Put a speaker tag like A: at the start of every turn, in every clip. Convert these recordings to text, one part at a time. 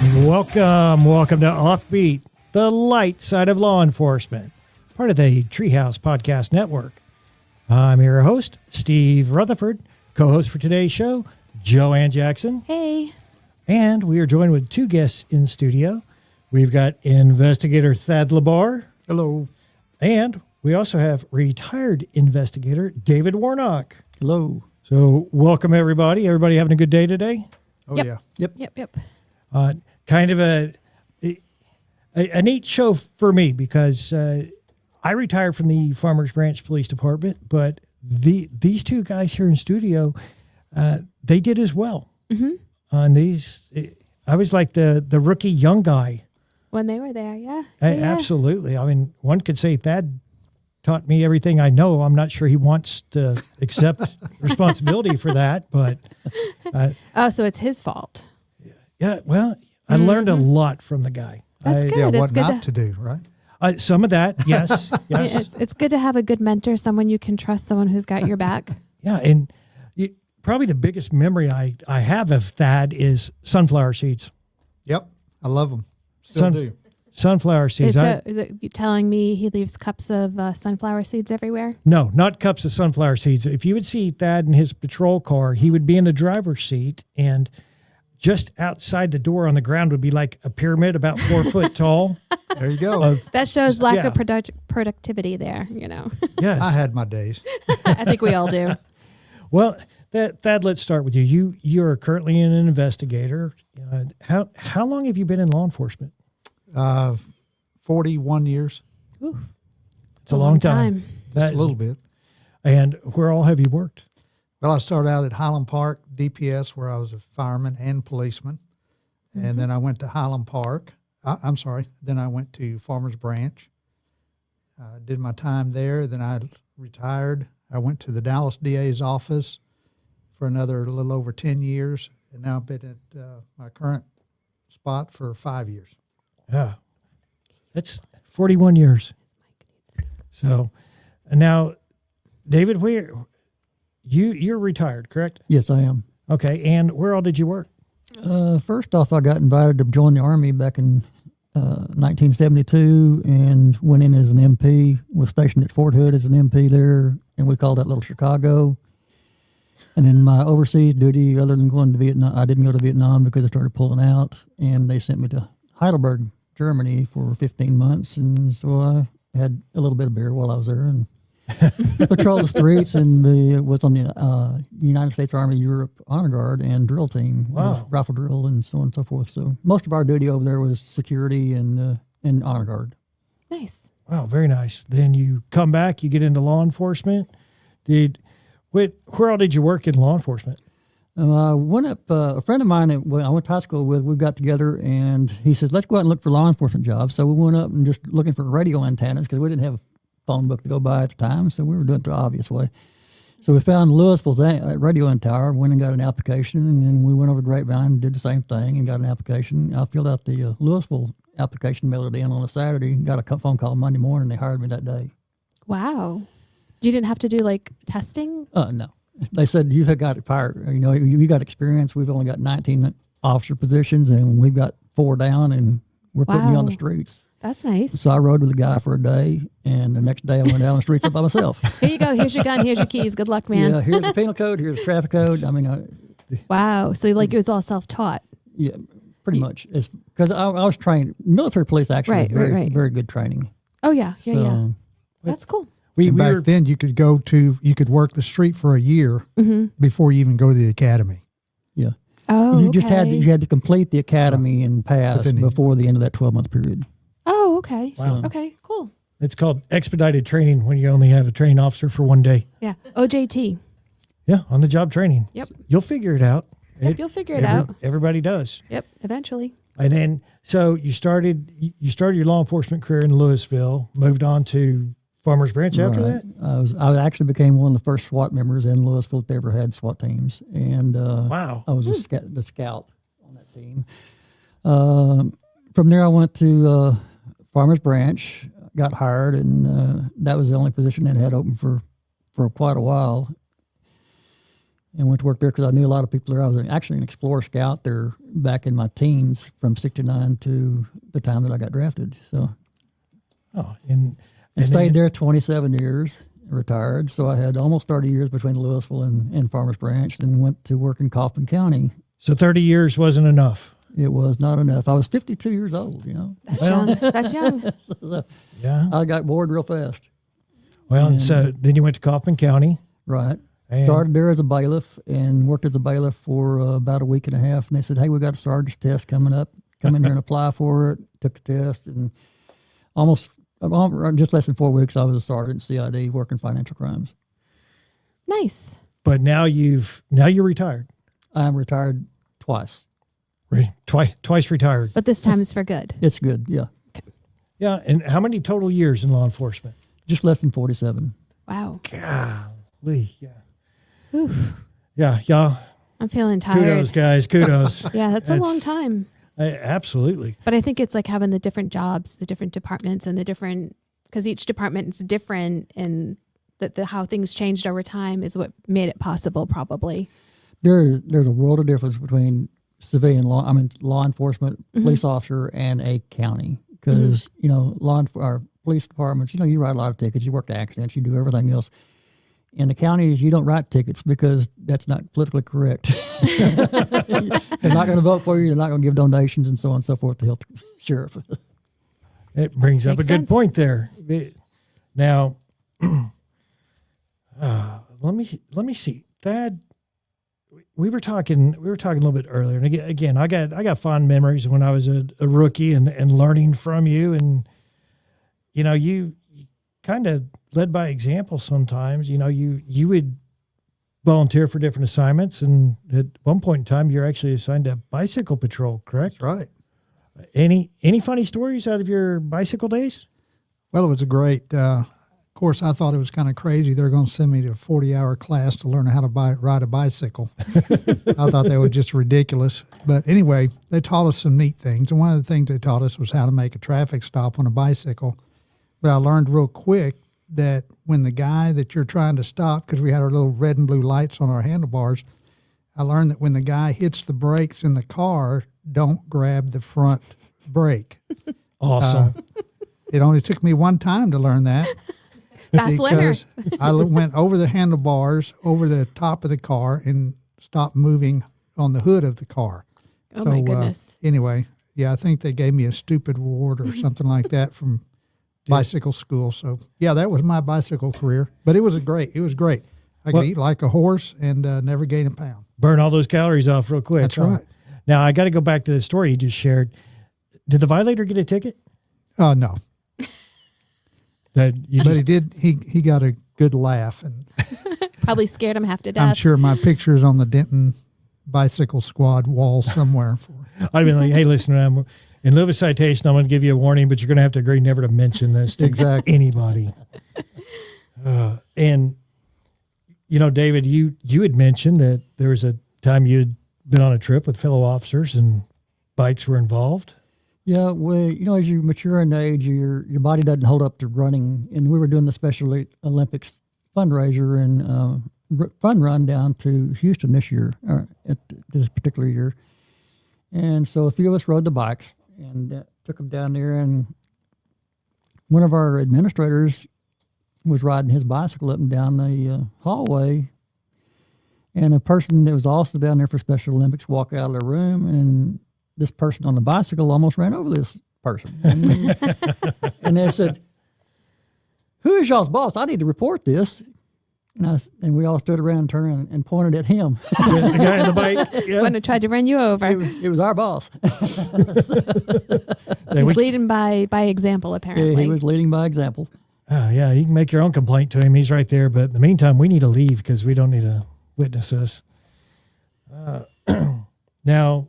A: Welcome to Offbeat, the light side of law enforcement, part of the Treehouse Podcast Network. I'm your host, Steve Rutherford, co-host for today's show, Joann Jackson.
B: Hey.
A: And we are joined with two guests in studio. We've got Investigator Thad Labarre.
C: Hello.
A: And we also have retired investigator David Warnock.
C: Hello.
A: So welcome, everybody. Everybody having a good day today?
C: Oh,
B: Yep.
C: yeah.
B: Yep.
A: Kind of a neat show for me because I retired from the Farmers Branch Police Department, but these two guys here in studio, they did as well.
B: Mm-hmm.
A: On these, I was like the rookie young guy.
B: When they were there, yeah.
A: Absolutely. I mean, one could say Thad taught me everything I know. I'm not sure he wants to accept responsibility for that, but
B: so it's his fault.
A: yeah. Well, I learned a lot from the guy.
B: That's good.
C: Yeah,
B: It's
C: what
B: good
C: not to do, right?
A: Some of that, yes, yes.
B: It's good to have a good mentor, someone you can trust, someone who's got your back.
A: Yeah, and probably the biggest memory I have of Thad is sunflower seeds.
C: Yep. I love them. Still do.
A: Sunflower seeds.
B: You telling me he leaves cups of sunflower seeds everywhere?
A: No, not cups of sunflower seeds. If you would see Thad in his patrol car, he would be in the driver's seat, and just outside the door on the ground would be like a pyramid about 4 foot tall.
C: There you go.
B: That shows lack of productivity there, you know.
A: Yes.
C: I had my days.
B: I think we all do.
A: Well, Thad, let's start with you. You're currently an investigator. How long have you been in law enforcement?
C: 41 years.
B: Ooh,
A: It's a long time.
C: Just a little bit.
A: And where all have you worked?
C: Well, I started out at Highland Park, DPS, where I was a fireman and policeman. Mm-hmm. And then I went to Highland Park. Then I went to Farmers Branch. Did my time there. Then I retired. I went to the Dallas DA's office for another little over 10 years. And now I've been at my current spot for 5 years.
A: Yeah. That's 41 years. So, and now, David, you're retired, correct?
D: Yes, I am.
A: Okay, and where all did you work?
D: First off, I got invited to join the Army back in 1972 and went in as an MP, was stationed at Fort Hood as an MP there, and we called that Little Chicago. And then my overseas duty, other than going to Vietnam, I didn't go to Vietnam because I started pulling out, and they sent me to Heidelberg, Germany for 15 months, and so I had a little bit of beer while I was there and patrolled the streets and was on the United States Army Europe Honor Guard and drill team, rifle drill and so on and so forth. So most of our duty over there was security and Honor Guard.
B: Nice.
A: Wow, very nice. Then you come back, you get into law enforcement. Where all did you work in law enforcement?
D: I went up, a friend of mine that I went to high school with, we got together and he says, let's go out and look for law enforcement jobs. So we went up and just looking for radio antennas because we didn't have a phone book to go by at the time. So we were doing it the obvious way. So we found Louisville's radio antenna, went and got an application, and then we went over to Grapevine and did the same thing and got an application. I filled out the Louisville application, mailed it in on a Saturday, got a phone call Monday morning, they hired me that day.
B: Wow. You didn't have to do like testing?
D: No. They said, you've got it fired. You know, you got experience. We've only got 19 officer positions, and we've got 4 down, and we're putting you on the streets.
B: That's nice.
D: So I rode with the guy for a day, and the next day I went down the streets up by myself.
B: Here you go. Here's your gun. Here's your keys. Good luck, man.
D: Yeah, here's the penal code. Here's the traffic code. I mean,
B: wow. So like it was all self-taught.
D: Yeah, pretty much. It's because I was trained. Military police actually was very good training.
B: Oh yeah,
D: So,
B: yeah. That's cool.
C: Back then, you could work the street for a year before you even go to the academy.
D: Yeah.
B: Oh,
D: you just had to complete the academy and pass before the end of that 12-month period.
B: Oh, okay.
A: Wow.
B: Okay, cool.
A: It's called expedited training when you only have a training officer for one day.
B: Yeah. OJT.
A: Yeah, on the job training.
B: Yep.
A: You'll figure it out.
B: Yep, you'll figure it out.
A: Everybody does.
B: Yep, eventually.
A: And then, so you started your law enforcement career in Louisville, moved on to Farmers Branch after that?
D: I actually became one of the first SWAT members in Louisville that ever had SWAT teams. And
A: wow.
D: I was the scout on that team. From there, I went to Farmers Branch, got hired, and that was the only position that had open for quite a while. and went to work there because I knew a lot of people there. I was actually an Explorer Scout there back in my teens from 69 to the time that I got drafted. So,
A: and
D: stayed there 27 years, retired. So I had almost 30 years between Louisville and Farmers Branch, then went to work in Kaufman County.
A: So 30 years wasn't enough.
D: It was not enough. I was 52 years old,
B: That's young. That's young.
D: So
A: Yeah.
D: I got bored real fast.
A: Well, and so then you went to Kaufman County.
D: Right.
A: And-
D: Started there as a bailiff and worked as a bailiff for about a week and a half. And they said, hey, we got a sergeant's test coming up. Come in here and apply for it. Took the test, and just less than 4 weeks, I was a sergeant CID working financial crimes.
B: Nice.
A: But now you're retired.
D: I'm retired twice.
A: Twice retired.
B: But this time is for good.
D: It's good, yeah.
A: Yeah. And how many total years in law enforcement?
D: Just less than 47.
B: Wow.
A: Golly. Yeah.
B: Oof.
A: Yeah.
B: I'm feeling tired.
A: Kudos, guys. Kudos.
B: Yeah, that's a long
A: It's-
B: time.
A: Absolutely.
B: But I think it's like having the different jobs, the different departments, and the different, because each department is different, and the how things changed over time is what made it possible, probably.
D: There's a world of difference between civilian law enforcement, police officer, and a county. Because, our police departments, you write a lot of tickets, you work the accidents, you do everything else. In the counties, you don't write tickets because that's not politically correct. They're not going to vote for you. They're not going to give donations and so on and so forth to help the sheriff.
A: It brings up
B: Makes
A: a good
B: sense.
A: point there. Now, let me see. Thad, we were talking a little bit earlier, and again, I got fond memories when I was a rookie and learning from you, and you kind of led by example sometimes. You would volunteer for different assignments, and at one point in time, you're actually assigned to bicycle patrol, correct?
C: That's right.
A: Any funny stories out of your bicycle days?
C: Well, it was a great. Of course, I thought it was kind of crazy. They're going to send me to a 40-hour class to learn how to ride a bicycle. I thought that was just ridiculous. But anyway, they taught us some neat things. And one of the things they taught us was how to make a traffic stop on a bicycle. But I learned real quick that when the guy that you're trying to stop, because we had our little red and blue lights on our handlebars, I learned that when the guy hits the brakes in the car, don't grab the front brake.
A: Awesome.
C: It only took me one time to learn that.
B: Fast learner.
C: Because I went over the handlebars, over the top of the car, and stopped moving on the hood of the car.
B: Oh, my goodness.
C: Anyway, yeah, I think they gave me a stupid award or something like that from bicycle school. So, yeah, that was my bicycle career. But it was great. I could eat like a horse and never gain a pound.
A: Burn all those calories off real quick.
C: That's right.
A: Now, I got to go back to the story you just shared. Did the violator get a ticket?
C: No.
A: That you
C: But
A: just,
C: he did. He got a good laugh. And
B: Probably scared him half to death.
C: I'm sure my picture is on the Denton Bicycle Squad wall somewhere.
A: I'd be like, hey, listen, in lieu of a citation, I'm going to give you a warning, but you're going to have to agree never to mention this to
C: Exactly.
A: anybody. And, David, you had mentioned that there was a time you'd been on a trip with fellow officers and bikes were involved.
D: Yeah, well, as you mature in age, your body doesn't hold up to running. And we were doing the Special Olympics fundraiser and fun run down to Houston this year, or at this particular year. And so a few of us rode the bikes and took them down there. And one of our administrators was riding his bicycle up and down the hallway. And a person that was also down there for Special Olympics walked out of the room, and this person on the bicycle almost ran over this person. And they said, "Who is y'all's boss? I need to report this." And we all stood around and turned and pointed at him.
A: The guy on the bike. Yeah.
B: Wouldn't have tried to run you over.
D: It was our boss.
B: He's leading by example, apparently.
D: He was leading by example.
A: Yeah, you can make your own complaint to him. He's right there. But in the meantime, we need to leave because we don't need to witness this. Now,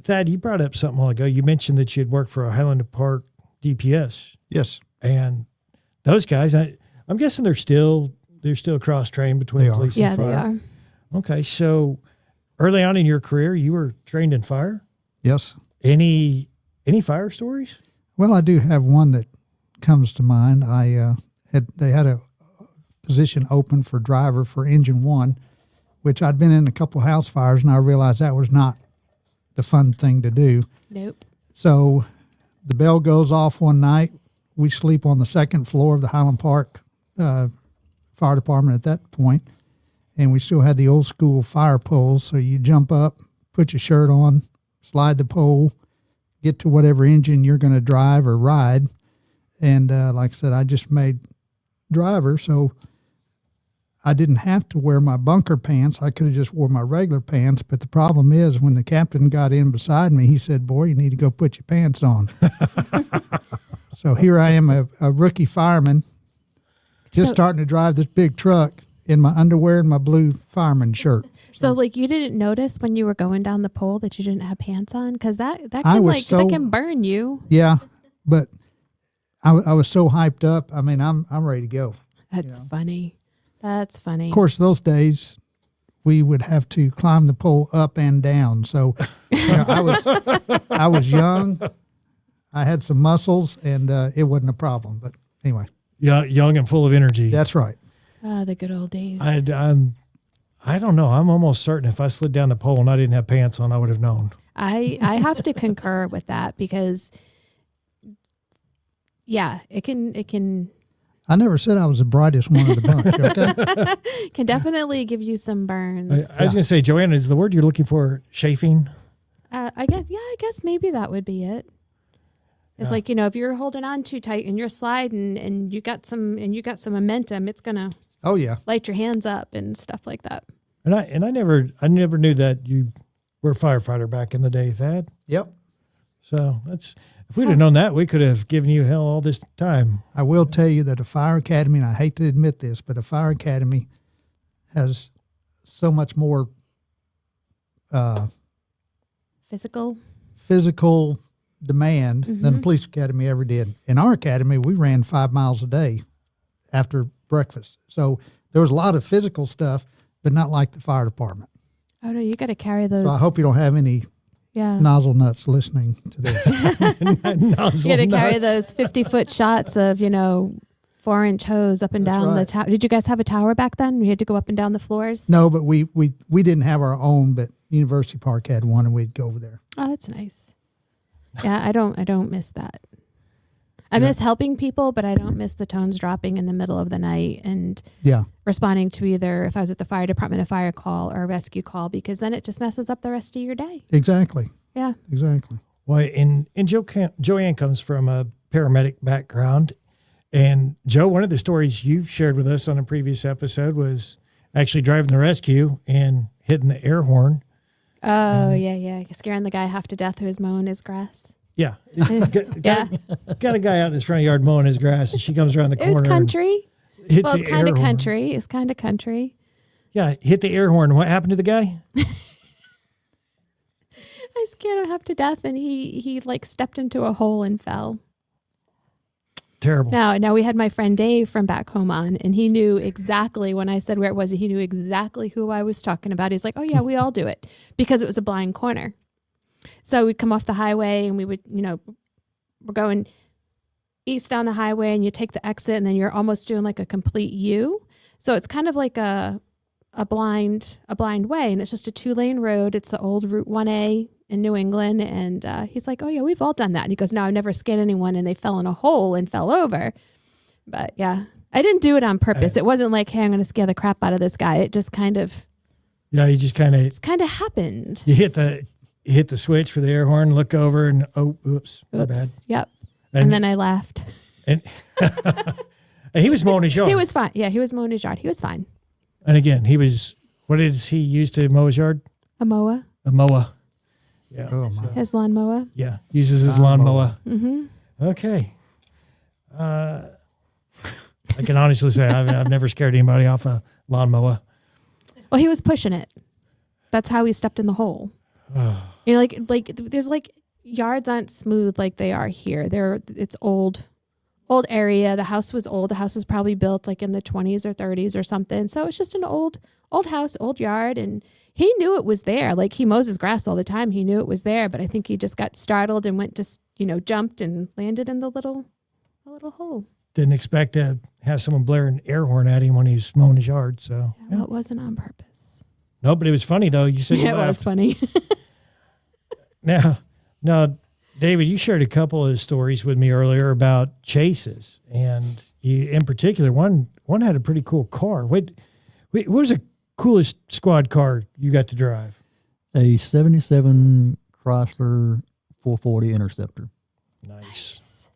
A: Thad, you brought up something a while ago. You mentioned that you had worked for a Highland Park DPS.
C: Yes.
A: And those guys, I'm guessing they're still cross-trained between
C: They are.
A: police
B: Yeah,
A: and
B: they
A: fire.
B: are.
A: Okay, so early on in your career, you were trained in fire.
C: Yes.
A: Any fire stories?
C: Well, I do have one that comes to mind. They had a position open for driver for Engine 1 which I'd been in a couple house fires, and I realized that was not the fun thing to do.
B: Nope.
C: So the bell goes off one night. We sleep on the second floor of the Highland Park fire department at that point, and we still had the old school fire poles. So you jump up, put your shirt on, slide the pole, get to whatever engine you're going to drive or ride. And like I said, I just made driver, so I didn't have to wear my bunker pants. I could have just wore my regular pants. But the problem is, when the captain got in beside me, he said, "Boy, you need to go put your pants on." So here I am, a rookie fireman, just starting to drive this big truck in my underwear and my blue fireman shirt.
B: So like you didn't notice when you were going down the pole that you didn't have pants on? Because that
C: I
B: can
C: was
B: that can burn you.
C: Yeah, but I was so hyped up. I mean, I'm ready to go.
B: That's funny. That's funny.
C: Of course, those days we would have to climb the pole up and down. So I was young. I had some muscles, and it wasn't a problem. But anyway,
A: Yeah, young and full of energy.
C: that's right.
B: Ah, the good old days.
A: I don't know. I'm almost certain if I slid down the pole and I didn't have pants on, I would have known.
B: I have to concur with that because, yeah, it can
C: I never said I was the brightest one of the bunch. Okay.
B: can definitely give you some burns.
A: I was going to say, Joanna, is the word you're looking for chafing?
B: I guess maybe that would be it. It's
A: Yeah.
B: like, if you're holding on too tight and you're sliding and you got some momentum, it's gonna
C: Oh yeah.
B: light your hands up and stuff like that.
A: And I never knew that you were a firefighter back in the day, Thad.
C: Yep.
A: So if we'd have known that, we could have given you hell all this time.
C: I will tell you that a fire academy, and I hate to admit this, but a fire academy has so much more
B: Physical.
C: demand than the police academy ever did. In our academy, we ran 5 miles a day after breakfast. So there was a lot of physical stuff, but not like the fire department.
B: Oh no, you got to carry those.
C: So I hope you don't have any
B: yeah.
C: nozzle nuts listening to this.
B: You got to carry those 50-foot shots of 4-inch hose up and
C: That's
B: down the
C: right.
B: tower. Did you guys have a tower back then? You had to go up and down the floors.
C: No, but we didn't have our own, but University Park had one, and we'd go over there.
B: Oh, that's nice. Yeah, I don't miss that. I miss helping people, but I don't miss the tones dropping in the middle of the night and
C: Yeah.
B: responding to either, if I was at the fire department, a fire call or a rescue call, because then it just messes up the rest of your day.
C: Exactly.
B: Yeah.
C: Exactly.
A: Well, and Joann comes from a paramedic background. And Joe, one of the stories you shared with us on a previous episode was actually driving the rescue and hitting the air horn.
B: Oh, yeah. Scaring the guy half to death who was mowing his grass.
A: Yeah.
B: Yeah.
A: Got a guy out in his front yard mowing his grass, and she comes around the
B: It
A: corner.
B: was country.
A: and hits
B: Well, it's
A: the
B: kind
A: air
B: of
A: horn.
B: country. It's kind of country.
A: Yeah, hit the air horn. What happened to the guy?
B: I scared him half to death, and he like stepped into a hole and fell.
A: Terrible.
B: Now we had my friend Dave from back home on, and he knew exactly when I said where it was. He knew exactly who I was talking about. He's like, "Oh yeah, we all do it," because it was a blind corner. So we'd come off the highway, and we would, we're going east down the highway, and you take the exit, and then you're almost doing like a complete U. So it's kind of like a blind way, and it's just a 2-lane road. It's the old Route 1A in New England, and he's like, "Oh yeah, we've all done that." And he goes, "No, I've never scared anyone, and they fell in a hole and fell over." But yeah, I didn't do it on purpose. It wasn't like, "Hey, I'm going to scare the crap out of this guy." It just kind of
A: Yeah, you just kind of
B: happened.
A: you hit the switch for the air horn, look over, and oops, my bad.
B: Oops. Yep. And then I laughed.
A: And, and he was mowing his yard.
B: He was fine. Yeah, he was mowing his yard. He was fine.
A: And again, what did he use to mow his yard?
B: A mower.
A: A mower. Yeah.
C: Oh my.
B: His lawn mower.
A: Yeah. Uses his lawnmower.
B: Mm-hmm.
A: Okay. I can honestly say I've never scared anybody off a lawnmower.
B: Well, he was pushing it. That's how he stepped in the hole. Like there's like yards aren't smooth like they are here. It's old area. The house was old. The house was probably built like in the 20s or 30s or something. So it's just an old house, old yard, and he knew it was there. Like he mows his grass all the time. He knew it was there, but I think he just got startled and went to jumped and landed in the little hole.
A: Didn't expect to have someone blare an air horn at him when he was mowing his yard. So
B: Well, it wasn't on purpose.
A: No, but it was funny though. You said you
B: It was
A: laughed.
B: funny.
A: Now, David, you shared a couple of stories with me earlier about chases, and you, in particular, one had a pretty cool car. What was the coolest squad car you got to drive?
D: A 77 Chrysler 440 Interceptor.
A: Nice.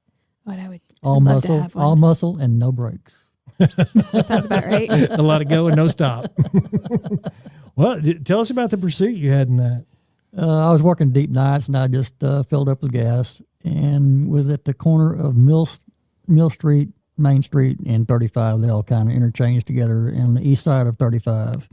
B: What I would
D: All
B: I'd love to
D: muscle,
B: have one.
D: all muscle, and no brakes.
B: That sounds about right.
A: A lot of go and no stop. Well, tell us about the pursuit you had in that.
D: I was working deep nights, and I just filled up with gas and was at the corner of Mill Street, Main Street, and 35. They all kind of interchanged together. And on the east side of 35,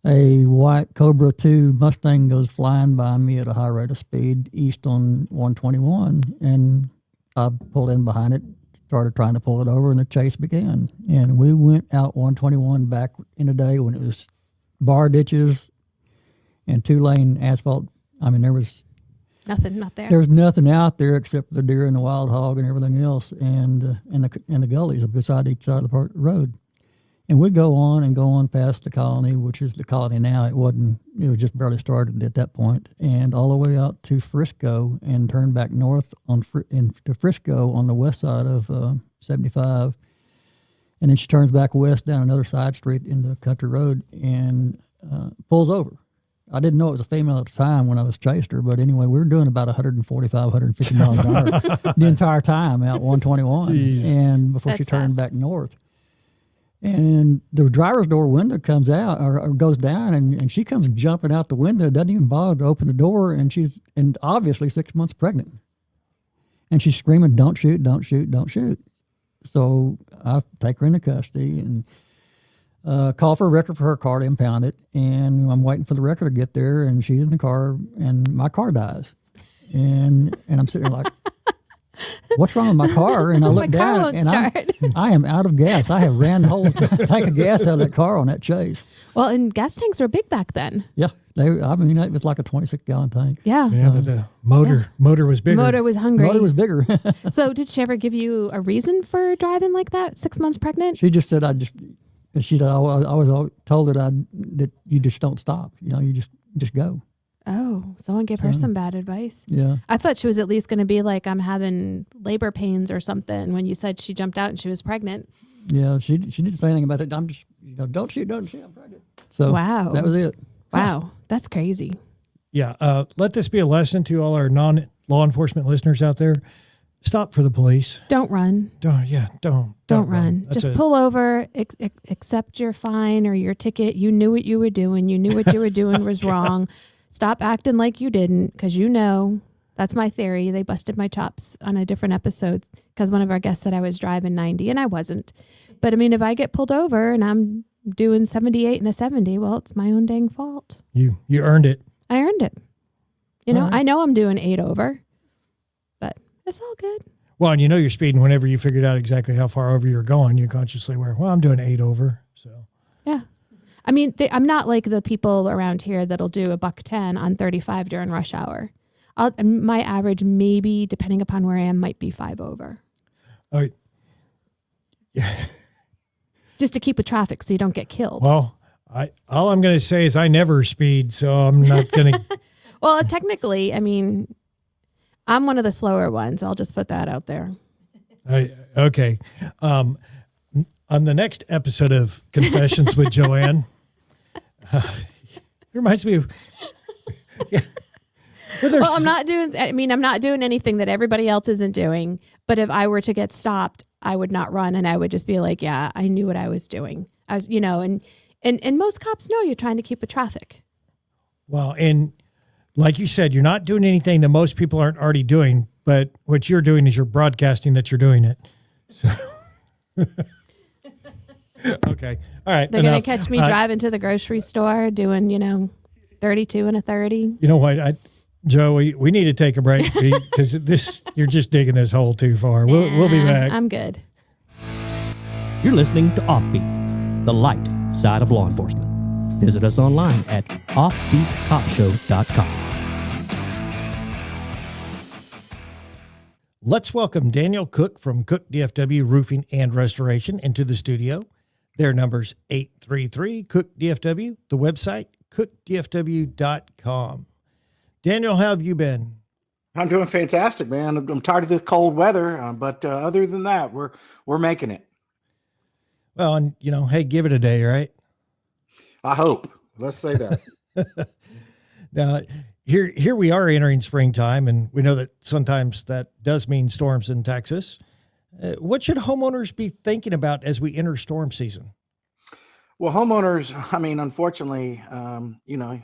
D: a white Cobra 2 Mustang goes flying by me at a high rate of speed east on 121, and I pulled in behind it, started trying to pull it over, and the chase began. And we went out 121 back in the day when it was bar ditches and 2-lane asphalt. I mean, there was
B: Not there.
D: nothing out there except for the deer and the wild hog and everything else, and the gullies beside each side of the road. And we go on past the colony, which is the colony now. It was just barely started at that point, and all the way out to Frisco, and turn back north to Frisco on the west side of 75. And then she turns back west down another side street into country road and pulls over. I didn't know it was a female at the time when I was chased her, but anyway, we were doing about 145, 150 miles an hour the entire time out 121.
A: Jeez.
D: And before she
B: That's
D: turned
B: fast.
D: back north. And the driver's door window comes out or goes down, and she comes jumping out the window, doesn't even bother to open the door, and she's obviously 6 months pregnant. And she's screaming, "Don't shoot, don't shoot, don't shoot." So I take her into custody and call for a record for her car to impound it. And I'm waiting for the record to get there, and she's in the car, and my car dies. And I'm sitting there like, what's wrong with my car? And I look
B: My car
D: down,
B: won't
D: and
B: start.
D: I am out of gas. I have ran the whole tank of gas out of that car on that chase.
B: Well, and gas tanks were big back then.
D: Yeah, it was like a 26-gallon tank.
B: Yeah.
A: Yeah, but the motor was bigger.
B: Motor was hungry.
D: Motor was bigger.
B: So did she ever give you a reason for driving like that? 6 months pregnant?
D: She just said, I was told that you just don't stop. You just go.
B: Oh, someone gave her some bad advice.
D: Yeah.
B: I thought she was at least going to be like, I'm having labor pains or something when you said she jumped out and she was pregnant.
D: Yeah, she didn't say anything about that. I'm just, don't shoot, I'm pregnant. So
B: Wow.
D: that was it.
B: Wow. That's crazy.
A: Yeah. Let this be a lesson to all our non-law enforcement listeners out there. Stop for the police.
B: Don't run.
A: Don't
B: run.
A: That's
B: Just pull over, accept your fine or your ticket. You knew what you were doing. You knew what you were doing was wrong. Stop acting like you didn't, because that's my theory. They busted my chops on a different episode because one of our guests said I was driving 90 and I wasn't. But I mean, if I get pulled over and I'm doing 78 and a 70, well, it's my own dang fault.
A: You earned it.
B: I earned it. I know I'm doing 8 over, but it's all good.
A: Well, and you're speeding whenever you figured out exactly how far over you're going. You're consciously aware, well, I'm doing 8 over. So
B: Yeah. I mean, I'm not like the people around here that'll do $110 on 35 during rush hour. My average, maybe depending upon where I am, might be 5 over.
A: all right.
B: Just to keep with traffic so you don't get killed.
A: Well, all I'm going to say is I never speed, so I'm not going to.
B: Well, technically, I mean, I'm one of the slower ones. I'll just put that out there.
A: Okay. On the next episode of Confessions with Joann, it reminds me of. Yeah.
B: Well, I'm not doing anything that everybody else isn't doing. But if I were to get stopped, I would not run, and I would just be like, yeah, I knew what I was doing. And most cops know you're trying to keep with traffic.
A: Well, and like you said, you're not doing anything that most people aren't already doing, but what you're doing is you're broadcasting that you're doing it. So, okay. All right.
B: They're going to catch me driving to the grocery store doing, 32 and a 30.
A: You know what, Joe, we need to take a break because you're just digging this hole too far. We'll be back.
B: I'm good.
E: You're listening to Offbeat, the light side of law enforcement. Visit us online at offbeatcopshow.com.
A: Let's welcome Daniel Cook from Cook DFW Roofing and Restoration into the studio. Their number's 833 Cook DFW. The website, cookdfw.com. Daniel, how have you been?
F: I'm doing fantastic, man. I'm tired of this cold weather, but other than that, we're making it.
A: Well, and hey, give it a day, right?
F: I hope. Let's say that.
A: Now, here we are entering springtime, and we know that sometimes that does mean storms in Texas. What should homeowners be thinking about as we enter storm season?
F: Well, homeowners, I mean, unfortunately,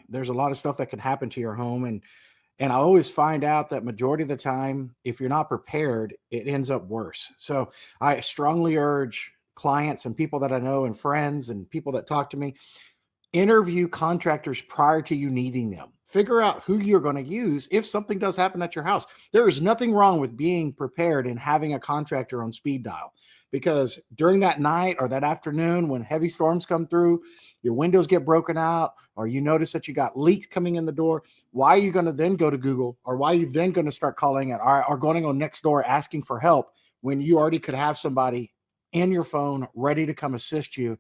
F: there's a lot of stuff that can happen to your home, and I always find out that majority of the time, if you're not prepared, it ends up worse. So I strongly urge clients and people that I know and friends and people that talk to me, interview contractors prior to you needing them. Figure out who you're going to use if something does happen at your house. There is nothing wrong with being prepared and having a contractor on speed dial, because during that night or that afternoon when heavy storms come through, your windows get broken out, or you notice that you got leaks coming in the door. Why are you going to then go to Google, or why are you then going to start calling it or going on next door asking for help when you already could have somebody in your phone ready to come assist you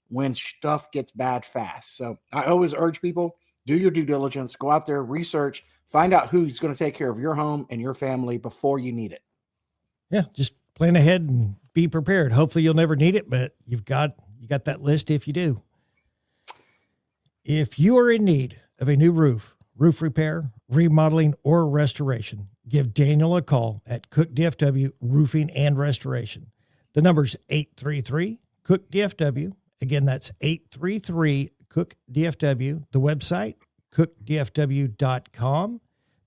F: when stuff gets bad fast? So I always urge people, do your due diligence, go out there, research, find out who's going to take care of your home and your family before you need it.
A: Yeah, just plan ahead and be prepared. Hopefully you'll never need it, but you got that list if you do. If you are in need of a new roof repair, remodeling, or restoration, give Daniel a call at Cook DFW Roofing and Restoration. The number's 833-COOK-DFW. Again, that's 833-COOK-DFW. The website, cookdfw.com.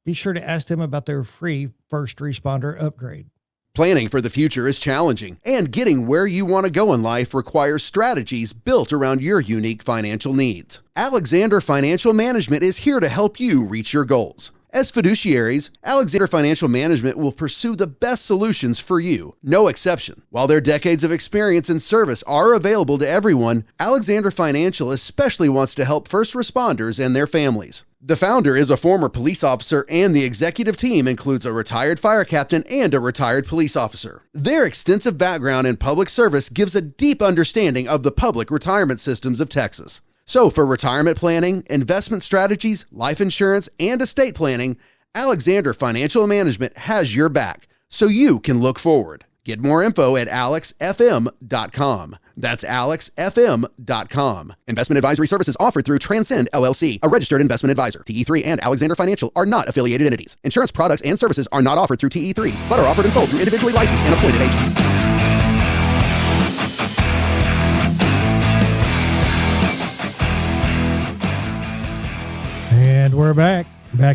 A: Be sure to ask them about their free first responder upgrade.
G: Planning for the future is challenging, and getting where you want to go in life requires strategies built around your unique financial needs. Alexander Financial Management is here to help you reach your goals. As fiduciaries, Alexander Financial Management will pursue the best solutions for you, no exception. While their decades of experience and service are available to everyone, Alexander Financial especially wants to help first responders and their families. The founder is a former police officer, and the executive team includes a retired fire captain and a retired police officer. Their extensive background in public service gives a deep understanding of the public retirement systems of Texas. So for retirement planning, investment strategies, life insurance, and estate planning, Alexander Financial Management has your back, so you can look forward. Get more info at alexfm.com. That's alexfm.com. Investment advisory services offered through Transcend LLC, a registered investment advisor. TE3 and Alexander Financial are not affiliated entities. Insurance products and services are not offered through TE3, but are offered and sold through individually licensed and appointed agents.
A: And we're back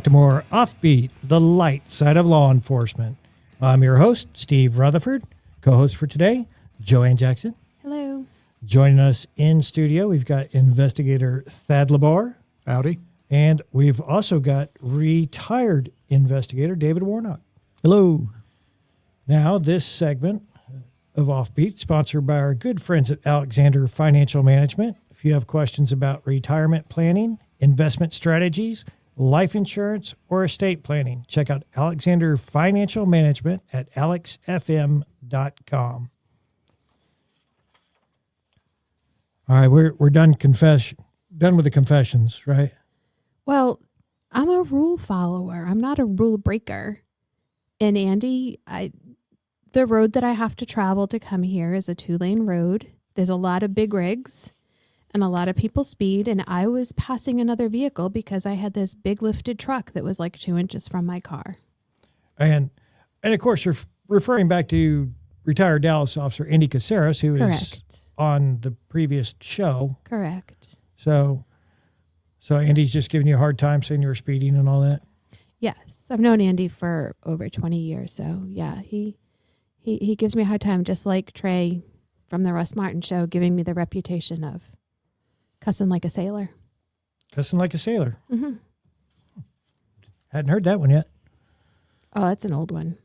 A: to more Offbeat, the light side of law enforcement. I'm your host, Steve Rutherford. Co-host for today, Joann Jackson.
B: Hello.
A: Joining us in studio, we've got investigator Thad Labarre.
C: Howdy.
A: And we've also got retired investigator David Warnock.
D: Hello.
A: Now, this segment of Offbeat, sponsored by our good friends at Alexander Financial Management. If you have questions about retirement planning, investment strategies, life insurance, or estate planning, check out Alexander Financial Management at alexfm.com. All right, we're done with the confessions, right?
B: Well, I'm a rule follower. I'm not a rule breaker. And Andy, the road that I have to travel to come here is a 2-lane road. There's a lot of big rigs and a lot of people speed. And I was passing another vehicle because I had this big lifted truck that was like 2 inches from my car.
A: And of course, you're referring back to retired Dallas officer Andy Caceres, who
B: Correct.
A: is on the previous show.
B: Correct.
A: So Andy's just giving you a hard time saying you were speeding and all that?
B: Yes. I've known Andy for over 20 years. So yeah, he gives me a hard time, just like Trey from the Russ Martin show, giving me the reputation of cussing like a sailor.
A: Cussing like a sailor.
B: Mm-hmm.
A: Hadn't heard that one yet.
B: Oh, that's an old one.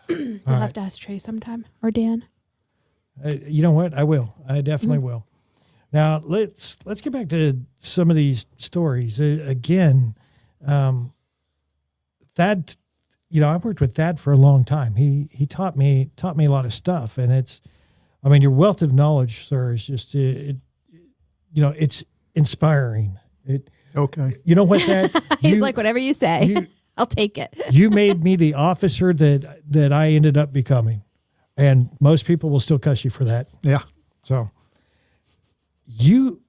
B: You'll have to ask Trey sometime, or Dan.
A: You know what? I will. I definitely will. Now let's get back to some of these stories again. Thad, I worked with Thad for a long time. He taught me a lot of stuff, and your wealth of knowledge, sir, is just it's inspiring.
C: Okay.
A: You know what? That
B: He's like, whatever you say,
A: you-
B: I'll take it.
A: you made me the officer that I ended up becoming, and most people will still cuss you for that.
C: Yeah.
A: So you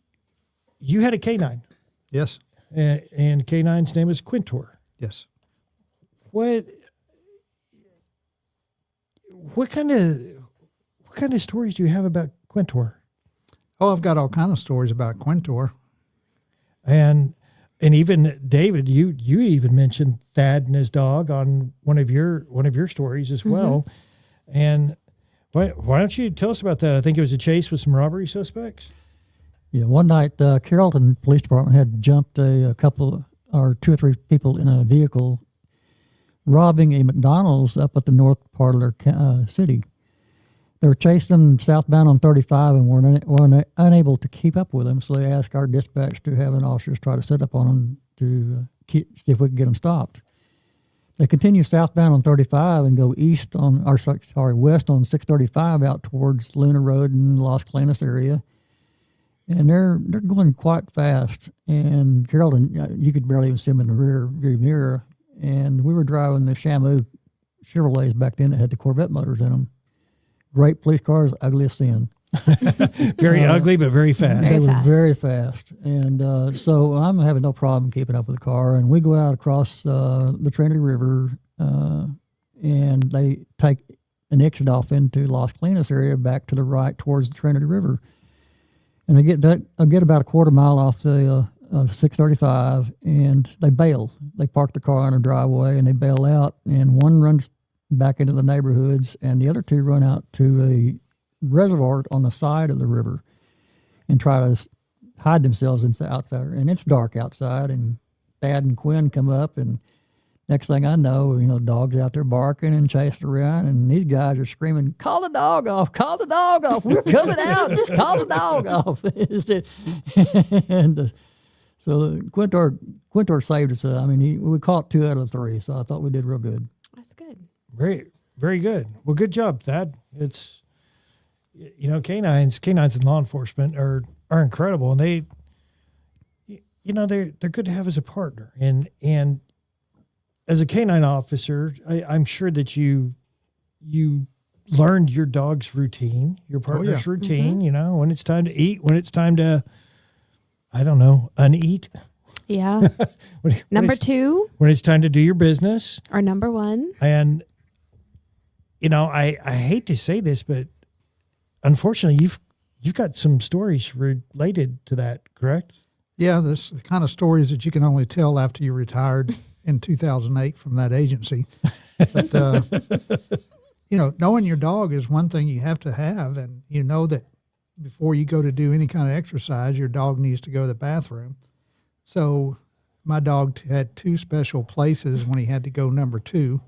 A: had a canine,
C: Yes.
A: and canine's name is Quintor.
C: Yes.
A: What kind of stories do you have about Quintor?
C: Oh, I've got all kind of stories about Quintor.
A: And even David, you even mentioned Thad and his dog on one of your stories as well. And why don't you tell us about that? I think it was a chase with some robbery suspects.
D: Yeah, one night, Carrollton Police Department had jumped a couple or two or three people in a vehicle robbing a McDonald's up at the north part of their city. They were chasing them southbound on 35 and were unable to keep up with them, so they asked our dispatch to have an officers try to set up on them to see if we could get them stopped. They continue southbound on 35 and go west on 635 out towards Luna Road and Las Colinas area. And they're going quite fast. And Carrollton, you could barely even see them in the rear view mirror. And we were driving the Shamu Chevrolets back then that had the Corvette motors in them. Great police cars, ugly as sin.
A: Very ugly, but very fast.
B: Very
D: They were
B: fast.
D: very fast. And so I'm having no problem keeping up with the car. And we go out across the Trinity River, and they take an exit off into Las Colinas area back to the right towards the Trinity River. And I get about a quarter mile off the 635, and they bail. They park the car on a driveway, and they bail out. And one runs back into the neighborhoods, and the other two run out to a reservoir on the side of the river and try to hide themselves outside. And it's dark outside, and Thad and Quinn come up, and next thing I know, dogs out there barking and chasing around, and these guys are screaming, "Call the dog off! Call the dog off! We're coming out! Just call the dog off!" And so Quintor saved us. We caught 2 out of 3, so I thought we did real good.
B: That's good.
A: Very, very good. Well, good job, Thad. It's, canines in law enforcement are incredible, and they're good to have as a partner. And as a canine officer, I'm sure that you learned your dog's routine, your partner's routine. When it's time to eat, when it's time to, I don't know, uneat.
B: Yeah. Number 2
A: when it's time to do your business,
B: or number 1.
A: and I hate to say this, but unfortunately, you've got some stories related to that, correct?
C: Yeah, this the kind of stories that you can only tell after you retired in 2008 from that agency. But, knowing your dog is one thing you have to have. And you know that before you go to do any kind of exercise, your dog needs to go to the bathroom. So my dog had 2 special places when he had to go number 2.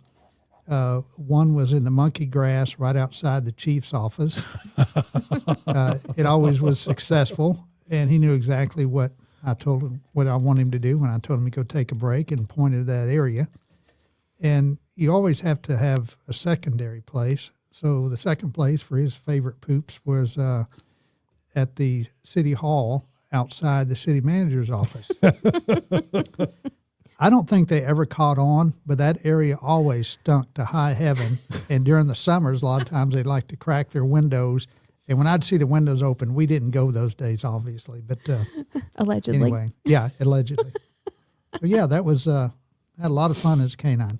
C: One was in the monkey grass right outside the chief's office. It always was successful, and he knew exactly what I told him, what I want him to do when I told him to go take a break, and pointed that area. And you always have to have a secondary place. So the second place for his favorite poops was at the city hall outside the city manager's office. I don't think they ever caught on, but that area always stunk to high heaven. And during the summers, a lot of times they'd like to crack their windows. And when I'd see the windows open, we didn't go those days, obviously. But
B: Allegedly.
C: anyway, yeah, allegedly. So yeah, that was had a lot of fun as a canine.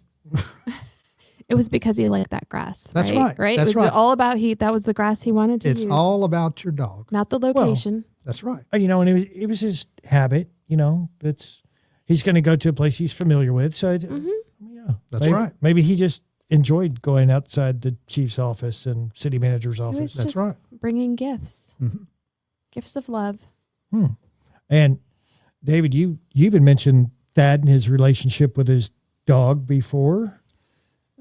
B: It was because he liked that grass.
C: That's right.
B: Right.
C: That's
B: it was
C: right.
B: all about that was the grass he wanted to
C: It's
B: use.
C: all about your dog.
B: Not the location.
C: That's right.
A: And it was his habit. He's going to go to a place he's familiar with. So yeah,
C: That's right.
A: Maybe he just enjoyed going outside the chief's office and city manager's
B: It was
A: office.
C: That's
B: just
C: right.
B: bringing gifts.
C: Mm-hmm.
B: Gifts of love.
A: And David, you even mentioned Thad and his relationship with his dog before.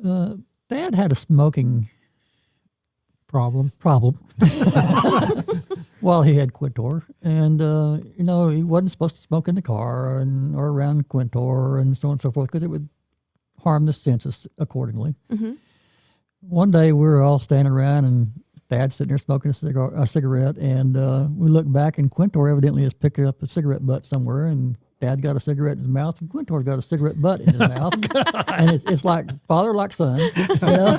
D: Dad had a smoking
C: Problem.
D: while he had Quintor, and he wasn't supposed to smoke in the car or around Quintor and so on and so forth because it would harm the census accordingly.
B: Mm-hmm.
D: One day we were all standing around, and Dad sitting there smoking a cigarette, and we look back, and Quintor evidently is picking up a cigarette butt somewhere, and Dad got a cigarette in his mouth, and Quintor's got a cigarette butt in his mouth, and it's like father like son, you know?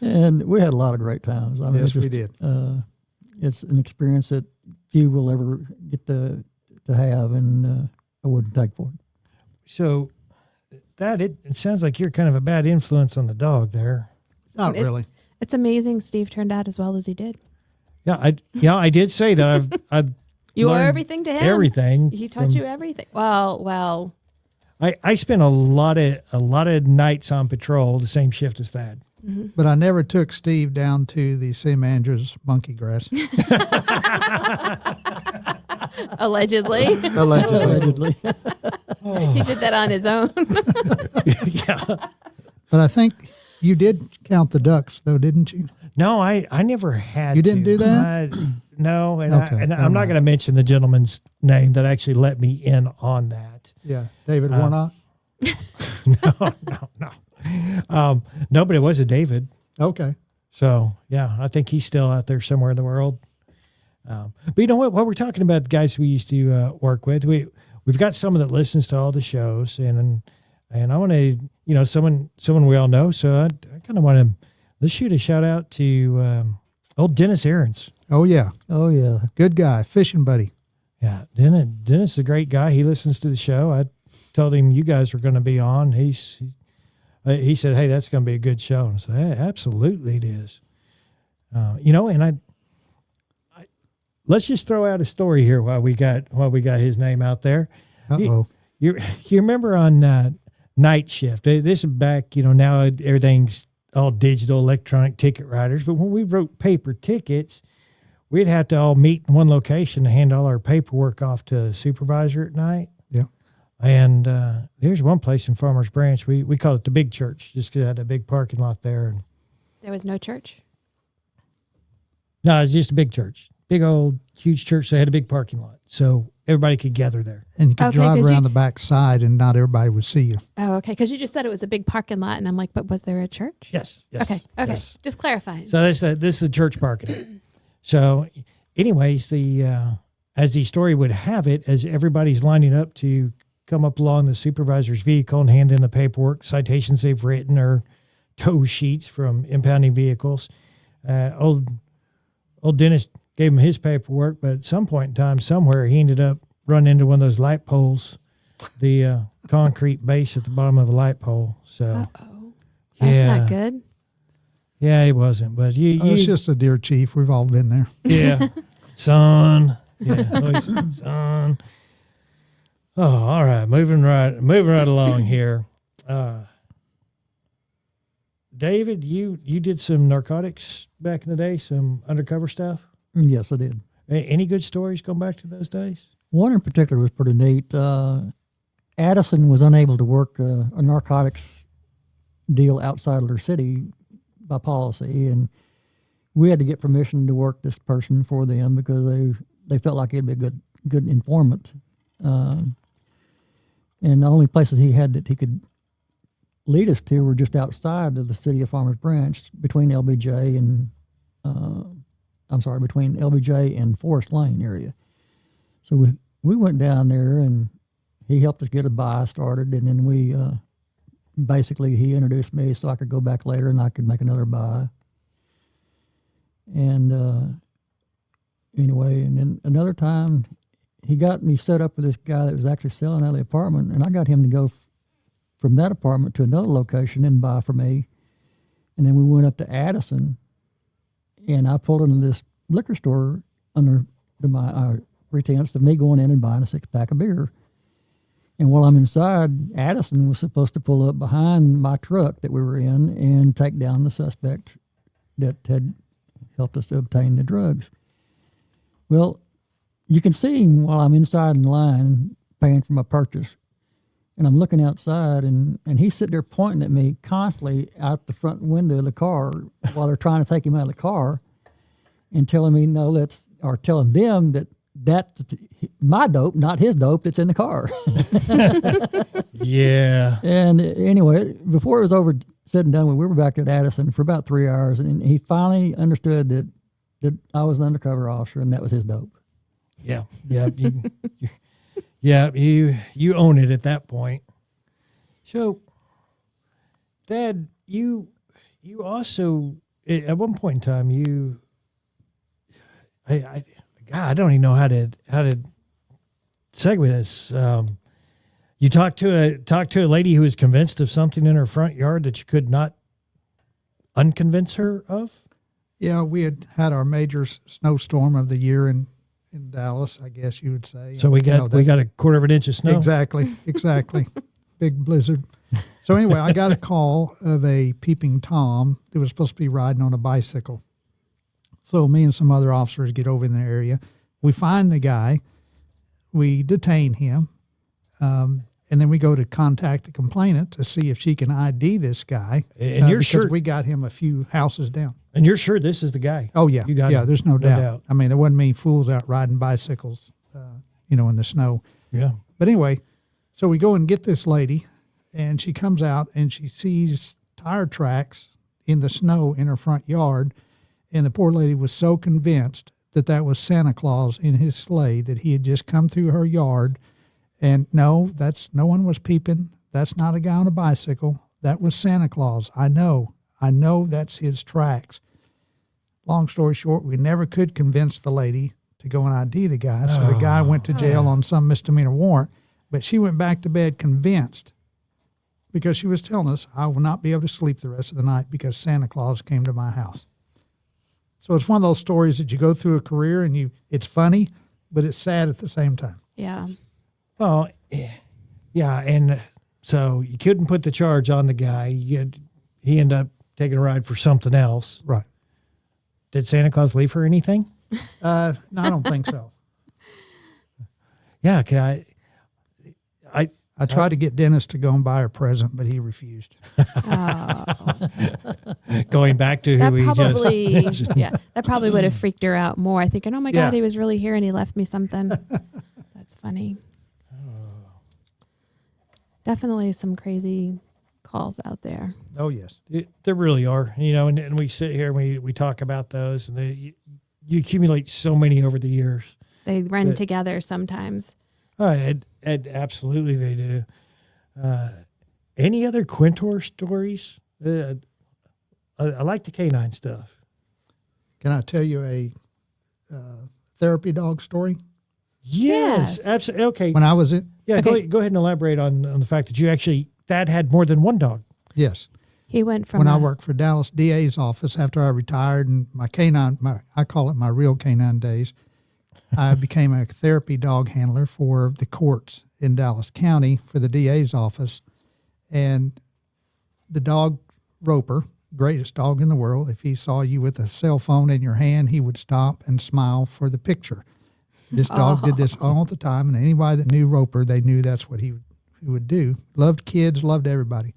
D: And we had a lot of great times. I mean,
C: Yes, we did.
D: It's an experience that few will ever get to have, and I wouldn't take for it.
A: So it sounds like you're kind of a bad influence on the dog there.
C: Not really.
B: It's amazing Steve turned out as well as he did.
A: Yeah, I did say that I've
B: You owe
A: learned
B: everything to him.
A: everything.
B: He taught you everything. Well.
A: I spent a lot of nights on patrol, the same shift as Thad.
C: But I never took Steve down to the Sim Andrews monkey grass.
B: Allegedly.
D: Allegedly.
B: He did that on his own.
A: Yeah.
C: But I think you did count the ducks, though, didn't you?
A: No, I never had.
C: You didn't do that?
A: No, and,
C: Okay,
A: I'm
C: never
A: not going to mention the gentleman's name that actually let me in on that.
C: Yeah, David Warnock.
A: No. No, but it was a David.
C: Okay.
A: So yeah, I think he's still out there somewhere in the world. But you know what? While we're talking about the guys we used to work with, we've got someone that listens to all the shows, and I want to, someone we all know. So I kind of want to let's shoot a shout out to old Dennis Aarons.
C: Oh yeah,
D: Good
C: guy, fishing buddy.
A: Yeah, Dennis is a great guy. He listens to the show. I told him you guys were going to be on. He said, "Hey, that's going to be a good show." And I said, "Hey, absolutely it is." And I let's just throw out a story here while we got his name out there.
C: Uh-oh.
A: You remember on night shift? This is back. Now everything's all digital, electronic ticket writers. But when we wrote paper tickets, we'd have to all meet in one location to hand all our paperwork off to a supervisor at night.
C: Yeah.
A: And there's one place in Farmers Branch. We call it the Big Church just because it had a big parking lot there. And
B: There was no church.
A: no, it's just a big church. Big old huge church. They had a big parking lot. So everybody could gather there.
C: And you could
B: Okay,
C: drive
B: 'cause
C: around
B: you-
C: the back side and not everybody would see you.
B: Oh, okay. Because you just said it was a big parking lot, and I'm like, but was there a church?
A: Yes.
B: Okay.
A: Yes.
B: Just clarifying.
A: So this is the church parking lot. So anyways, as the story would have it, as everybody's lining up to come up along the supervisor's vehicle and hand in the paperwork, citations they've written, or tow sheets from impounding vehicles, old Dennis gave him his paperwork, but at some point in time, somewhere, he ended up running into one of those light poles, the concrete base at the bottom of a light pole. So
B: Uh-oh. That's not good.
A: Yeah, it wasn't. But
C: It's just a dear chief. We've all been there.
A: yeah, son. Yeah, always son. Oh, all right. Moving right along here. David, you did some narcotics back in the day, some undercover stuff.
D: Yes, I did.
A: Any good stories going back to those days?
D: One in particular was pretty neat. Addison was unable to work a narcotics deal outside of their city by policy, and we had to get permission to work this person for them because they felt like he'd be a good informant. And the only places he had that he could lead us to were just outside of the city of Farmers Branch, between LBJ and between LBJ and Forest Lane area. So we went down there, and he helped us get a buy started, and then we basically he introduced me so I could go back later and I could make another buy. And anyway, and then another time he got me set up with this guy that was actually selling out of the apartment, and I got him to go from that apartment to another location and buy for me. And then we went up to Addison, and I pulled into this liquor store under my pretense of me going in and buying a 6-pack of beer. And while I'm inside, Addison was supposed to pull up behind my truck that we were in and take down the suspect that had helped us to obtain the drugs. Well, you can see him while I'm inside in line paying for my purchase. And I'm looking outside, and he's sitting there pointing at me constantly out the front window of the car while they're trying to take him out of the car and telling me, telling them that that's my dope, not his dope, that's in the car.
A: Yeah.
D: And anyway, before it was over, said and done, we were back at Addison for about 3 hours, and he finally understood that I was an undercover officer, and that was his dope.
A: Yeah. You own it at that point. So, Dad, you also at one point in time I don't even know how to segue this. You talked to a lady who was convinced of something in her front yard that you could not unconvince her of.
C: Yeah, we had our major snowstorm of the year in Dallas, I guess you would say.
A: So we got a quarter of an inch of snow.
C: Exactly. Big blizzard. So anyway, I got a call of a peeping Tom that was supposed to be riding on a bicycle. So me and some other officers get over in the area. We find the guy. We detain him. And then we go to contact the complainant to see if she can ID this guy.
A: And you're
C: because
A: sure
C: we got him a few houses down.
A: And you're sure this is the guy?
C: Oh yeah,
A: you got him.
C: There's no doubt. I mean, there wasn't many fools out riding bicycles, in the snow.
A: Yeah.
C: But anyway, so we go and get this lady, and she comes out and she sees tire tracks in the snow in her front yard, and the poor lady was so convinced that was Santa Claus in his sleigh, that he had just come through her yard. And no one was peeping. That's not a guy on a bicycle. That was Santa Claus. I know that's his tracks. Long story short, we never could convince the lady to go and ID the guy. So the guy went to jail on some misdemeanor warrant, but she went back to bed convinced, because she was telling us, I will not be able to sleep the rest of the night because Santa Claus came to my house. So it's one of those stories that you go through a career and it's funny, but it's sad at the same time.
B: Yeah.
A: Well, yeah, and so you couldn't put the charge on the guy. He ended up taking a ride for something else.
C: Right.
A: Did Santa Claus leave her anything?
C: No, I don't think so.
A: Yeah, can
C: I tried to get Dennis to go and buy her a present, but he refused.
A: going back to
B: That
A: who
B: probably,
A: he just
B: that probably would have freaked her out more. Thinking, oh my
C: Yeah.
B: God, he was really here and he left me something. That's funny. Definitely some crazy calls out there.
C: Oh, yes.
A: There really are, and we sit here and we talk about those, and you accumulate so many over the years.
B: They run together sometimes.
A: Absolutely they do. Any other Quintor stories? I like the canine stuff.
C: Can I tell you a therapy dog story?
A: Yes.
B: Yes.
A: Absolutely. Okay.
C: When I was in,
A: Yeah,
B: Okay.
A: go ahead and elaborate on the fact that you actually, Dad had more than one dog.
C: yes,
B: He went from
C: when I worked for Dallas DA's office after I retired, and I call it my real canine days, I became a therapy dog handler for the courts in Dallas County for the DA's office. And the dog, Roper, greatest dog in the world, if he saw you with a cell phone in your hand, he would stop and smile for the picture. This dog did this all the time, and anybody that knew Roper, they knew that's what he would do. Loved kids, loved everybody.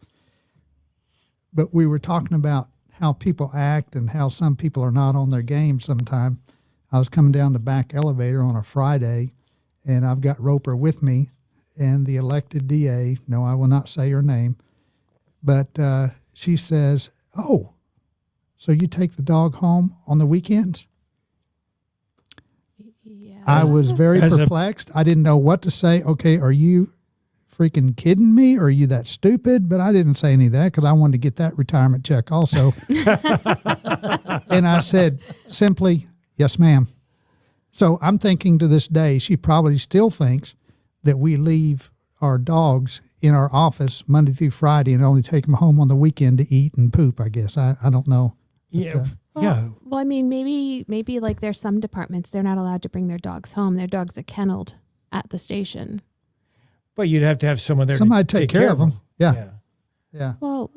C: But we were talking about how people act and how some people are not on their game sometime. I was coming down the back elevator on a Friday, and I've got Roper with me, and the elected DA, no, I will not say her name, but she says, "Oh, so you take the dog home on the weekends?"
B: Yeah.
C: I was very
A: As a-
C: perplexed. I didn't know what to say. Okay, are you freaking kidding me? Or are you that stupid? But I didn't say any of that because I wanted to get that retirement check also. And I said simply, "Yes, ma'am." So I'm thinking to this day, she probably still thinks that we leave our dogs in our office Monday through Friday and only take them home on the weekend to eat and poop, I guess. I don't know.
A: Yeah.
B: Well, I mean, maybe like there's some departments they're not allowed to bring their dogs home. Their dogs are kenneled at the station.
A: But you'd have to have someone there
C: Somebody
A: to
C: take care of them. Yeah.
B: Well,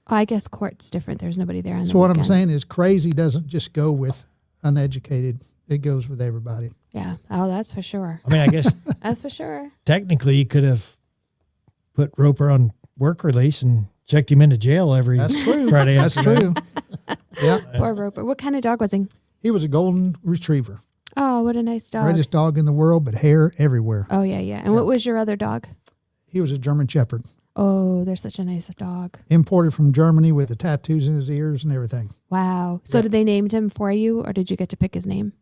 B: I guess court's different. There's nobody there on the
C: So what I'm
B: weekend.
C: saying is crazy doesn't just go with uneducated. It goes with everybody.
B: Yeah. Oh, that's for sure.
A: I mean, I guess
B: That's for sure.
A: technically you could have put Roper on work release and checked him into jail every
C: That's true.
A: Friday
C: That's
A: afternoon.
C: true. Yeah.
B: Poor Roper. What kind of dog was he?
C: He was a golden retriever.
B: Oh, what a nice dog.
C: Greatest dog in the world, but hair everywhere.
B: Oh, yeah, yeah. And what was your other dog?
C: He was a German Shepherd.
B: Oh, they're such a nice dog.
C: Imported from Germany with the tattoos in his ears and everything.
B: Wow. So
C: Yeah.
B: did they named him for you, or did you get to pick his name?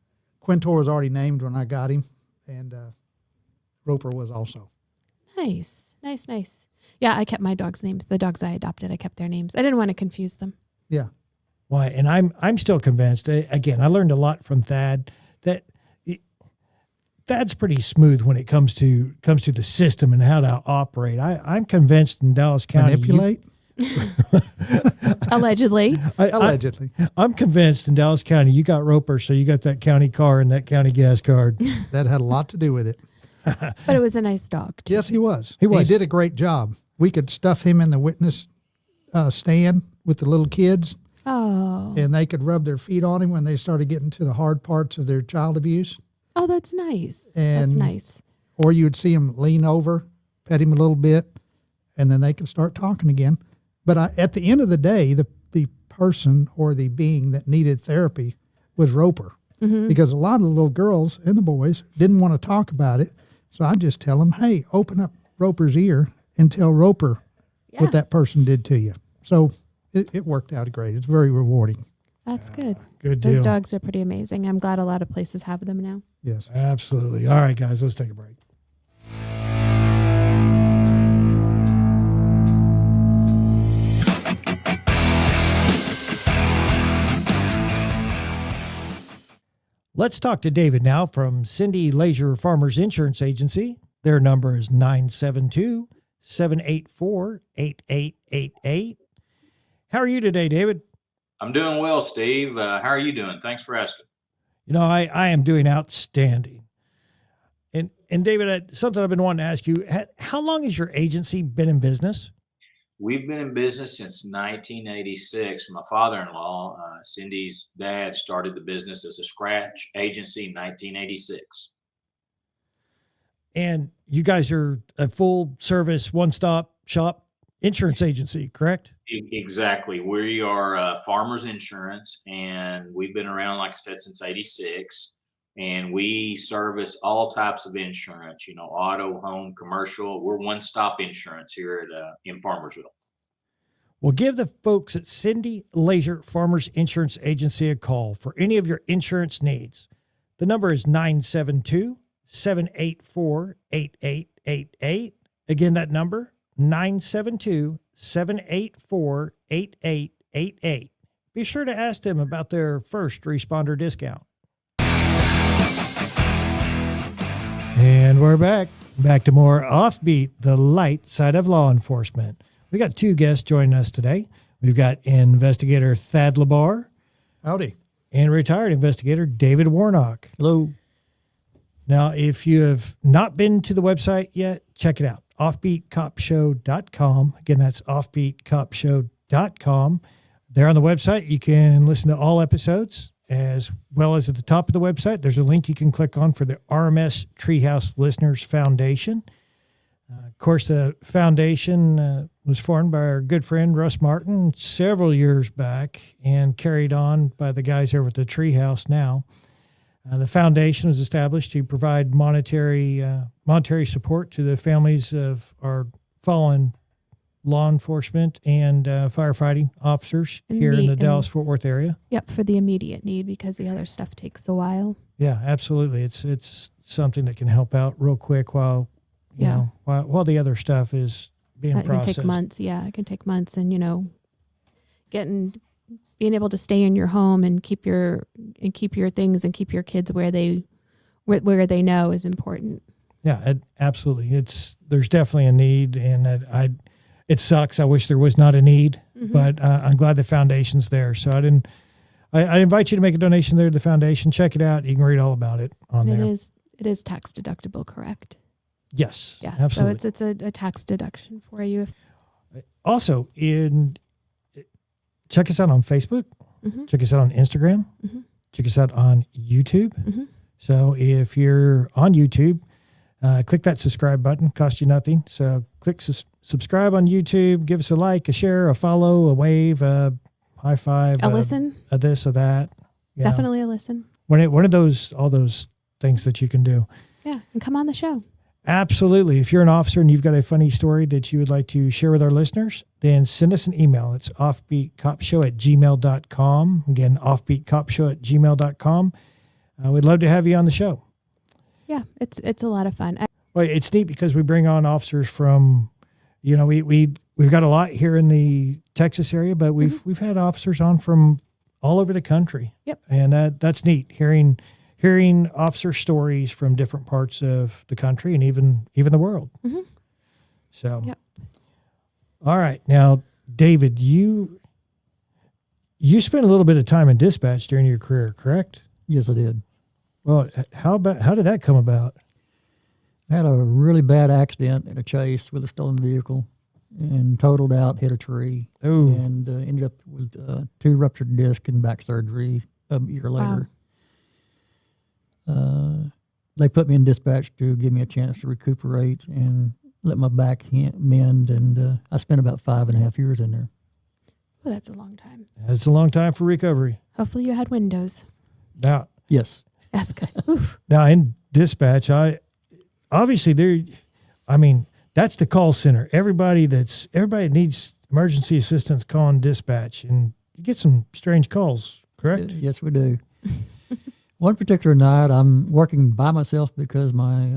C: Quintor was already named when I got him, and Roper was also.
B: Nice. Yeah, I kept my dog's names. The dogs I adopted, I kept their names. I didn't want to confuse them.
C: Yeah.
A: Why? And I'm still convinced. Again, I learned a lot from Thad. Thad's pretty smooth when it comes to the system and how to operate. I'm convinced in Dallas County.
C: Manipulate?
B: Allegedly.
C: Allegedly.
A: I'm convinced in Dallas County you got Roper, so you got that county car and that county gas card.
C: That had a lot to do with it.
B: But it was a nice dog, too.
C: Yes, he was.
A: He was.
C: He did a great job. We could stuff him in the witness stand with the little kids,
B: Oh.
C: and they could rub their feet on him when they started getting to the hard parts of their child abuse.
B: Oh, that's nice. That's
C: And-
B: nice.
C: Or you would see him lean over, pet him a little bit, and then they could start talking again. But at the end of the day, the person or the being that needed therapy was Roper.
B: Mm-hmm.
C: Because a lot of the little girls and the boys didn't want to talk about it. So I just tell them, hey, open up Roper's ear and tell Roper
B: Yeah,
C: what that person did to you. So it worked out great. It's very rewarding.
B: that's good.
A: Good deal.
B: Those dogs are pretty amazing. I'm glad a lot of places have them now.
C: Yes.
A: Absolutely. All right, guys, let's take a break. Let's talk to David now from Cindy Leisure Farmers Insurance Agency. Their number is 972-784-8888. How are you today, David?
H: I'm doing well, Steve. How are you doing? Thanks for asking.
A: You know, I am doing outstanding. And David, something I've been wanting to ask you, how long has your agency been in business?
H: We've been in business since 1986. My father-in-law, Cindy's dad, started the business as a scratch agency in 1986.
A: And you guys are a full service, one-stop shop insurance agency, correct?
H: Exactly. We are Farmers Insurance, and we've been around, like I said, since 86. And we service all types of insurance, auto, home, commercial. We're one-stop insurance here in Farmersville.
A: Well, give the folks at Cindy Leisure Farmers Insurance Agency a call for any of your insurance needs. The number is 972-784-8888. Again, that number, 972-784-8888. Be sure to ask them about their first responder discount. And we're back to more Offbeat, the light side of law enforcement. We got two guests joining us today. We've got Investigator Thad Labarre
C: Howdy.
A: and retired investigator David Warnock.
D: Hello.
A: Now, if you have not been to the website yet, check it out, offbeatcopshow.com. Again, that's offbeatcopshow.com. There on the website, you can listen to all episodes, as well as at the top of the website, there's a link you can click on for the RMS Treehouse Listeners Foundation. Of course, the foundation was formed by our good friend Russ Martin several years back and carried on by the guys over at the Treehouse now. The foundation was established to provide monetary support to the families of our fallen law enforcement and firefighting officers here in the Dallas-Fort Worth area.
B: Yep, for the immediate need, because the other stuff takes a while.
A: Yeah, absolutely. It's something that can help out real quick while while the other stuff is being
B: That
A: processed.
B: can take months. Yeah, it can take months, and being able to stay in your home and keep your things and keep your kids where they know is important.
A: Yeah, absolutely. There's definitely a need, and it sucks. I wish there was not a need, but I'm glad the foundation's there. So I invite you to make a donation there to the foundation. Check it out. You can read all about it on there.
B: It is tax deductible, correct?
A: Yes,
B: Yeah.
A: absolutely.
B: So it's a tax deduction for you.
A: Also, check us out on Facebook.
B: Mm-hmm.
A: Check us out on Instagram.
B: Mm-hmm.
A: Check us out on YouTube.
B: Mm-hmm.
A: So if you're on YouTube, click that subscribe button. Cost you nothing. So click subscribe on YouTube. Give us a like, a share, a follow, a wave, a high five,
B: A listen.
A: a this, a that. You know,
B: Definitely a listen.
A: one of those, all those things that you can do.
B: Yeah, and come on the show.
A: Absolutely. If you're an officer and you've got a funny story that you would like to share with our listeners, then send us an email. It's offbeatcopshow@gmail.com. Again, offbeatcopshow@gmail.com. We'd love to have you on the show.
B: Yeah, it's a lot of fun.
A: Well, it's neat because we bring on officers from, we've got a lot here in the Texas area, but we've had officers on from all over the country.
B: Yep.
A: And that's neat, hearing officer stories from different parts of the country and even the world.
B: Mm-hmm.
A: So,
B: Yep.
A: All right. Now, David, you spent a little bit of time in dispatch during your career, correct?
D: Yes, I did.
A: Well, how did that come about?
D: I had a really bad accident in a chase with a stolen vehicle and totaled out, hit a tree,
A: Oh,
D: and ended up with 2 ruptured discs and back surgery a year later. They put me in dispatch to give me a chance to recuperate and let my back mend, and I spent about 5.5 years in there.
B: Well, that's a long time.
A: that's a long time for recovery.
B: Hopefully you had windows.
A: Now,
D: Yes.
B: That's good. Oof.
A: Now in dispatch, that's the call center. Everybody needs emergency assistance calling dispatch, and you get some strange calls, correct?
D: Yes, we do. One particular night, I'm working by myself because my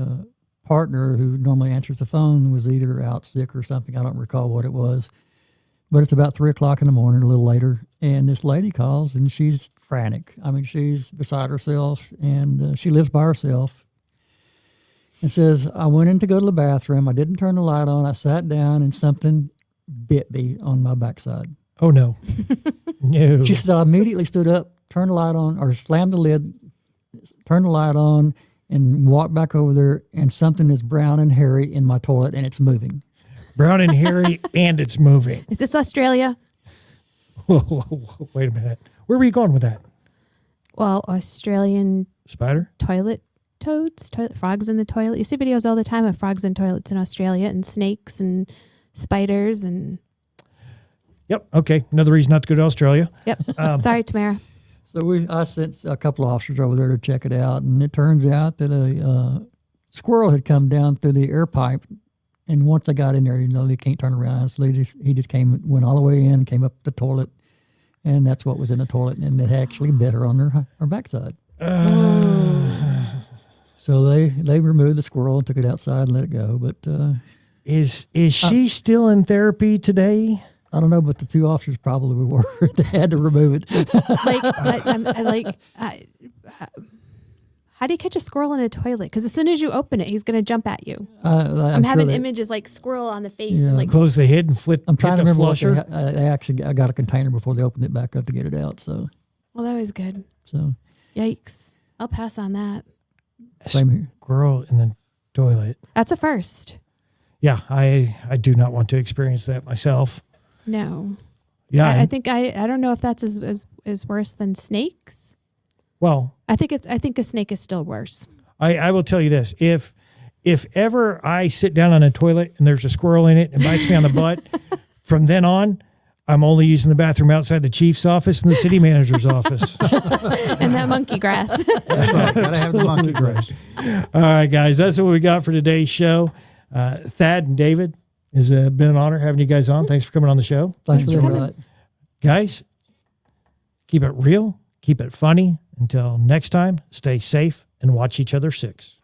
D: partner, who normally answers the phone, was either out sick or something. I don't recall what it was. But it's about 3 o'clock in the morning, a little later, and this lady calls, and she's frantic. She's beside herself, and she lives by herself. And says, I went in to go to the bathroom. I didn't turn the light on. I sat down, and something bit me on my backside.
A: Oh, no. No.
D: She said, I immediately stood up, turned the light on, or slammed the lid, turned the light on, and walked back over there, and something is brown and hairy in my toilet, and it's moving.
A: Brown and hairy, and it's moving.
B: Is this Australia?
A: Whoa, wait a minute. Where were you going with that?
B: Well, Australian
A: Spider?
B: toilet toads, frogs in the toilet. You see videos all the time of frogs in toilets in Australia, and snakes and spiders and.
A: Yep. Okay. Another reason not to go to Australia.
B: Yep. Sorry, Tamara.
D: So I sent a couple of officers over there to check it out, and it turns out that a squirrel had come down through the air pipe, and once they got in there, they can't turn around. So he just went all the way in, came up the toilet, and that's what was in the toilet, and it actually bit her on her backside. So they removed the squirrel and took it outside and let it go. But
A: is she still in therapy today?
D: I don't know, but the 2 officers probably were. They had to remove it.
B: How do you catch a squirrel in a toilet? Because as soon as you open it, he's going to jump at you.
D: I'm
B: having
D: sure
B: images like squirrel on the face.
D: Yeah.
B: And
A: Close the lid and
D: I'm trying
A: hit
D: to
A: the
D: remember
A: flusher.
D: I got a container before they opened it back up to get it out. So,
B: well, that was good.
D: so
B: Yikes. I'll pass on that.
D: same here.
A: Squirrel in the toilet.
B: That's a first.
A: Yeah, I do not want to experience that myself.
B: No.
A: Yeah,
B: I think I don't know if that's as worse than snakes.
A: well,
B: I think a snake is still worse.
A: I will tell you this: if ever I sit down on a toilet and there's a squirrel in it and bites me on the butt, from then on, I'm only using the bathroom outside the chief's office and the city manager's office.
B: And that monkey grass.
C: That's right. Gotta have the monkey grass.
A: All right, guys, that's what we got for today's show. Thad and David, it's been an honor having you guys on. Thanks for coming on the show.
D: Thanks
B: for
D: for
B: coming.
D: that.
A: Guys, keep it real, keep it funny. Until next time, stay safe and watch each other 6.